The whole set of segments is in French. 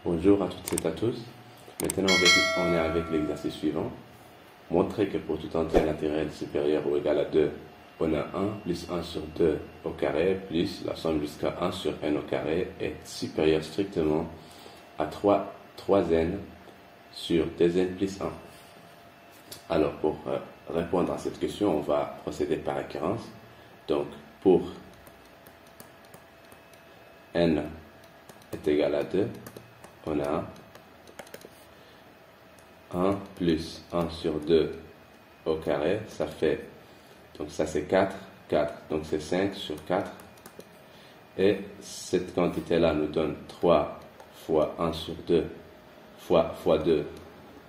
Bonjour à toutes et à tous. Maintenant, on est avec l'exercice suivant. Montrer que pour tout entier naturel supérieur ou égal à 2, on a 1 plus 1 sur 2 au carré plus la somme jusqu'à 1 sur n au carré est supérieur strictement à 3n sur 2n plus 1. Alors, pour répondre à cette question, on va procéder par récurrence. Donc, pour n est égal à 2, on a 1 plus 1 sur 2 au carré, ça fait, donc ça c'est 4, donc c'est 5 sur 4. Et cette quantité-là nous donne 3 fois 1 sur 2 fois 2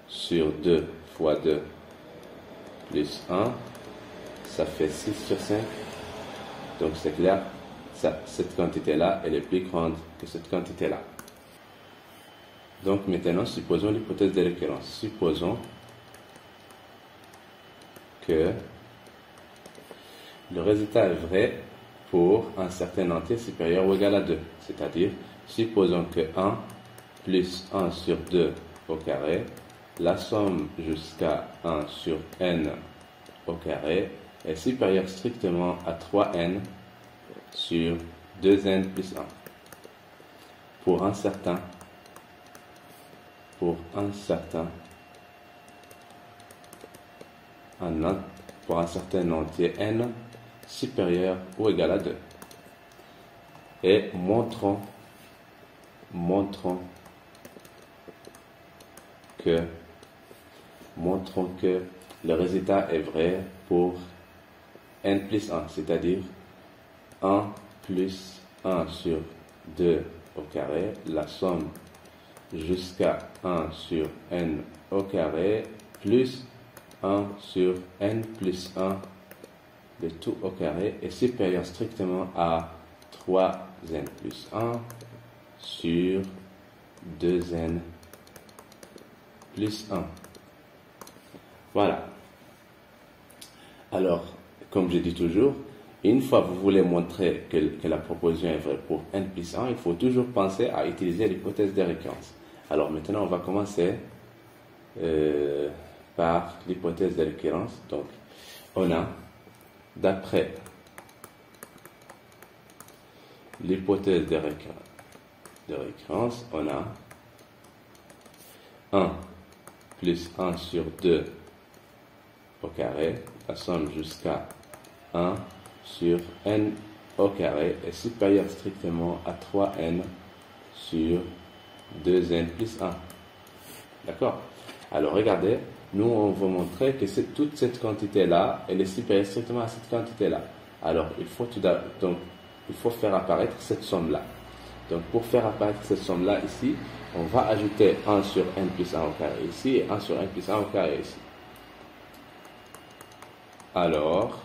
sur 2 fois 2 plus 1, ça fait 6 sur 5. Donc c'est clair, cette quantité-là, elle est plus grande que cette quantité-là. Donc maintenant, supposons l'hypothèse de récurrence. Supposons que le résultat est vrai pour un certain entier supérieur ou égal à 2. C'est-à-dire, supposons que 1 plus 1 sur 2 au carré, la somme jusqu'à 1 sur n au carré est supérieure strictement à 3n sur 2n plus 1. Pour un certain entier n supérieur ou égal à 2. Et montrons que le résultat est vrai pour n plus 1, c'est-à-dire 1 plus 1 sur 2 au carré, la somme jusqu'à 1 sur n au carré plus 1 sur n plus 1, le tout au carré est supérieur strictement à 3n plus 1 sur 2n plus 1. Voilà. Alors, comme je dis toujours, une fois que vous voulez montrer que la proposition est vraie pour n plus 1, il faut toujours penser à utiliser l'hypothèse de récurrence. Alors maintenant, on va commencer par l'hypothèse de récurrence. Donc, on a, d'après l'hypothèse de récurrence, on a 1 plus 1 sur 2 au carré, la somme jusqu'à 1 sur n au carré est supérieure strictement à 3n sur 2n plus 1. D'accord? Alors regardez, nous on va montrer que toute cette quantité-là, elle est supérieure strictement à cette quantité-là. Alors il faut faire apparaître cette somme-là. Donc pour faire apparaître cette somme-là ici, on va ajouter 1 sur n plus 1 au carré ici et 1 sur n plus 1 au carré ici. Alors,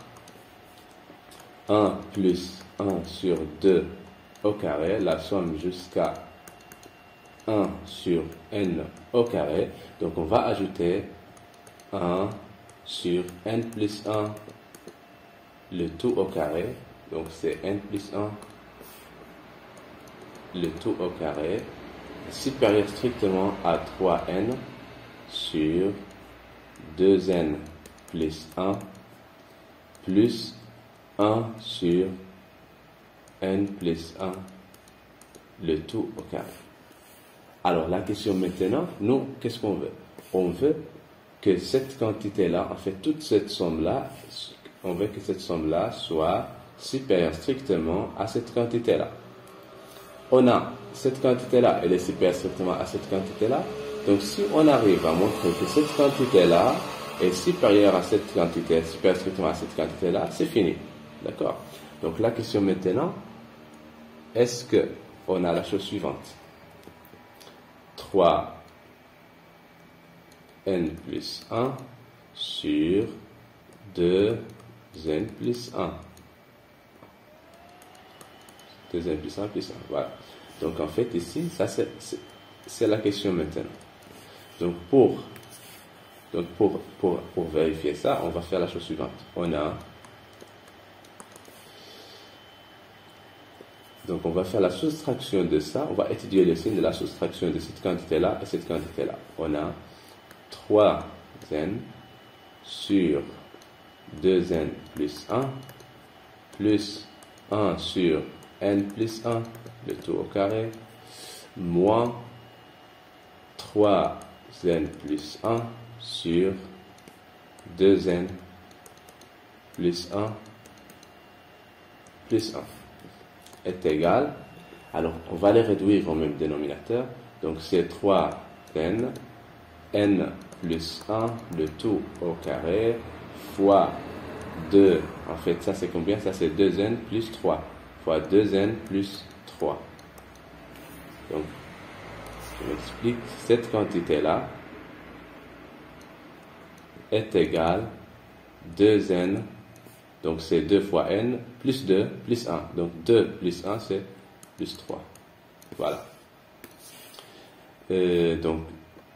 1 plus 1 sur 2 au carré, la somme jusqu'à 1 sur n au carré. Donc on va ajouter 1 sur n plus 1, le tout au carré. Donc c'est n plus 1, le tout au carré, supérieur strictement à 3n sur 2n plus 1 plus 1 sur n plus 1, le tout au carré. Alors la question maintenant, nous, qu'est-ce qu'on veut? On veut que cette quantité-là, en fait toute cette somme-là, on veut que cette somme-là soit supérieure strictement à cette quantité-là. On a cette quantité-là, elle est supérieure strictement à cette quantité-là. Donc si on arrive à montrer que cette quantité-là est supérieure à cette quantité, supérieure strictement à cette quantité-là, c'est fini. D'accord? Donc la question maintenant, est-ce que on a la chose suivante? 3n plus 1 sur 2n plus 1. 2n plus 1 plus 1. Voilà. Donc en fait ici, ça c'est la question maintenant. Donc pour vérifier ça, on va faire la chose suivante. On a Donc on va faire la soustraction de ça, on va étudier le signe de la soustraction de cette quantité-là et cette quantité-là. On a 3n sur 2n plus 1 plus 1 sur n plus 1, le tout au carré, moins 3n plus 1 sur 2n plus 1 plus 1 est égal, alors on va les réduire au même dénominateur, donc c'est 3n, n plus 1, le tout au carré, fois 2, en fait ça c'est combien? Ça c'est 2n plus 3, fois 2n plus 3. Donc, je m'explique, cette quantité-là est égale 2n, donc c'est 2 fois n, plus 2, plus 1. Donc 2 plus 1, c'est plus 3. Voilà. Donc,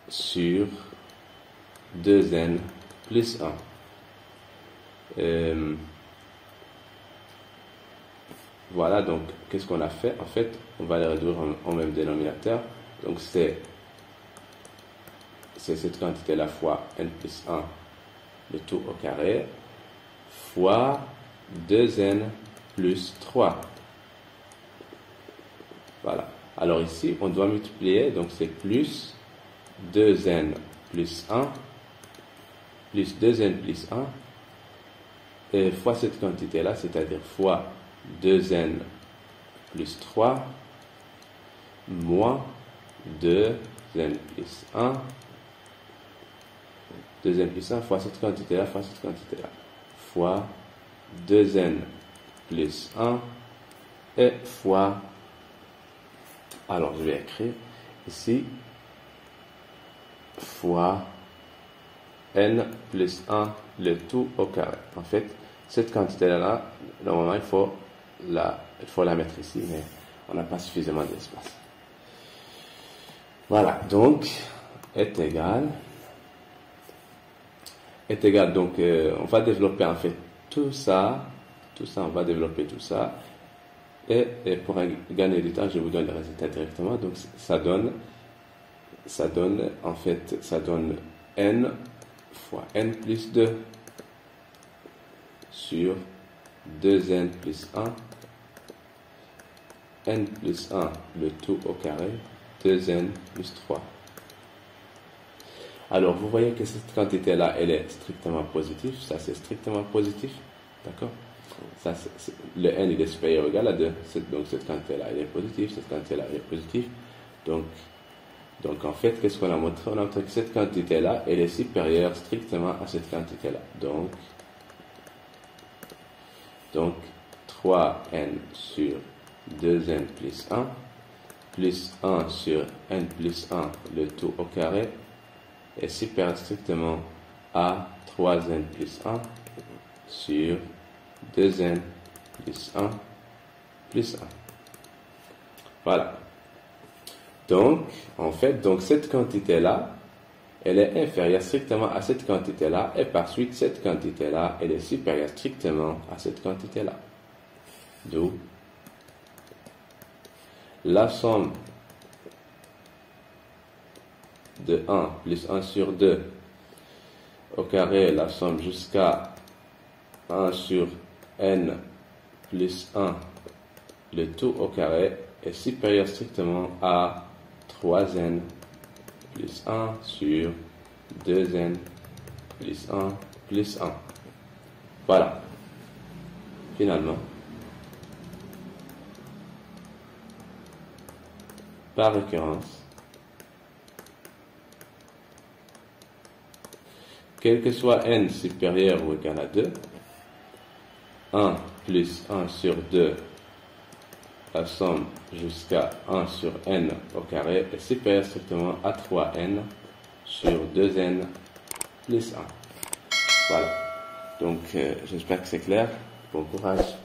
sur 2n plus 1. Voilà, donc, qu'est-ce qu'on a fait? En fait, on va les réduire au même dénominateur. Donc, c'est cette quantité-là fois n plus 1, le tout au carré, fois 2n plus 3. Voilà. Alors ici, on doit multiplier, donc c'est plus 2n plus 1, plus 2n plus 1, et fois cette quantité-là, c'est-à-dire fois 2n plus 3, moins 2n plus 1, 2n plus 1 fois cette quantité-là, fois cette quantité-là, fois 2n plus 1, et fois, alors je vais écrire ici, fois n plus 1, le tout au carré. En fait, cette quantité-là, normalement, il faut la mettre ici, mais on n'a pas suffisamment d'espace. Voilà, donc, est égal, donc, on va développer en fait tout ça, on va développer tout ça, et pour gagner du temps, je vous donne le résultat directement. Donc, ça donne n fois n plus 2 sur 2n plus 1, n plus 1, le tout au carré, 2n plus 3. Alors, vous voyez que cette quantité-là, elle est strictement positive. Ça, c'est strictement positif. D'accord? Ça, le n, il est supérieur ou égal à 2. Donc, cette quantité-là, elle est positive. Cette quantité-là, elle est positive. Donc, en fait, qu'est-ce qu'on a montré? On a montré que cette quantité-là, elle est supérieure strictement à cette quantité-là. Donc, 3n sur 2n plus 1, plus 1 sur n plus 1, le tout au carré, est supérieur strictement à 3n plus 1 sur 2n plus 1 plus 1. Voilà. Donc, en fait, cette quantité-là, elle est inférieure strictement à cette quantité-là, et par suite, cette quantité-là, elle est supérieure strictement à cette quantité-là. D'où la somme de 1 plus 1 sur 2 au carré, la somme jusqu'à 1 sur n plus 1, le tout au carré, est supérieur strictement à 3n plus 1 sur 2n plus 1 plus 1. Voilà. Finalement, par récurrence, quel que soit n supérieur ou égal à 2, 1 plus 1 sur 2, la somme jusqu'à 1 sur n au carré est supérieure strictement à 3n sur 2n plus 1. Voilà. Donc, j'espère que c'est clair. Bon courage.